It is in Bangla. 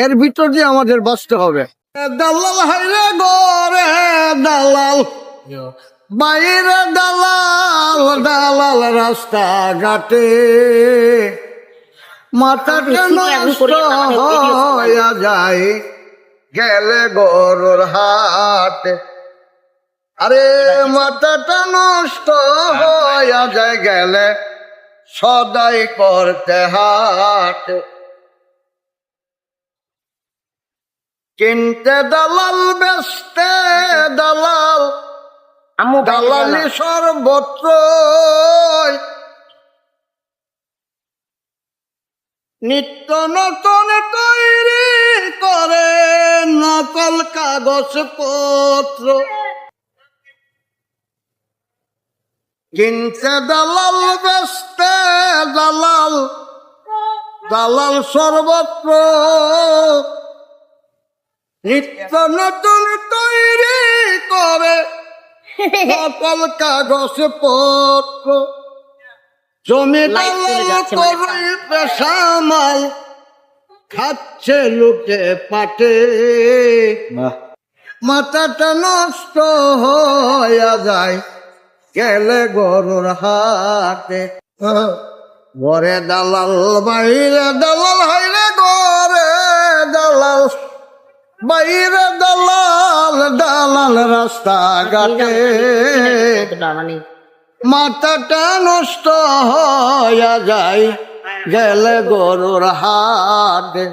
এর ভিতর দিয়ে আমাদের বাঁচতে হবে। দালাল হাইরে গরে দালাল, বাইরে দালাল, দালাল রাস্তা ঘাটে, মাথাটা নষ্ট হইয়া যায় গেলে গরুর হাটে। আরে মাথাটা নষ্ট হইয়া যায় গেলে সদাই করতে হাট। কিনতে দালাল, বেচতে দালাল, দালালি সর্বত্র, নিত্য নতুন তৈরি করে নকল কাগজপত্র। কিনতে দালাল, বেচতে দালাল, দালাল সর্বত্র, নিত্য নতুন তৈরি করে নকল কাগজপত্র। জমি দালাল করে পেশামাল, খাচ্ছে লুটে পাটে, মাথাটা নষ্ট হইয়া যায় গেলে গরুর হাটে। ঘরে দালাল, বাইরে দালাল, হাইরে ঘরে দালাল, বাইরে দালাল, দালাল রাস্তা ঘাটে, মাথাটা নষ্ট হইয়া যায় গেলে গরুর হাটে।